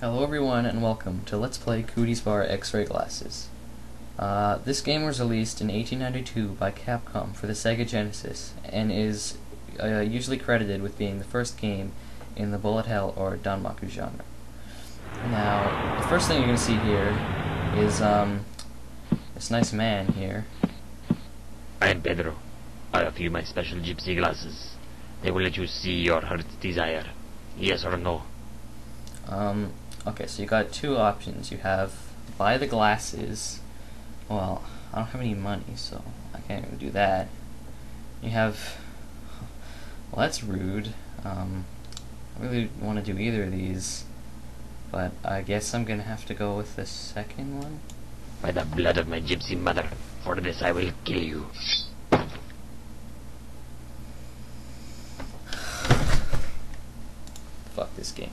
Hello everyone and welcome to Let's Play Cooties Bar X-Ray Glasses. This game was released in 1892 by Capcom for the Sega Genesis and is usually credited with being the first game in the bullet hell or danmaku genre. Now, the first thing you're going to see here is this nice man here. I am Pedro. I offer you my special gypsy glasses. They will let you see your heart's desire. Yes or no? Okay, so you got two options. You have buy the glasses. Well, I don't have any money, so I can't even do that. You have, well, that's rude. I really want to do either of these, but I guess I'm gonna have to go with the second one. By the blood of my gypsy mother, for this I will kill you. Fuck this game.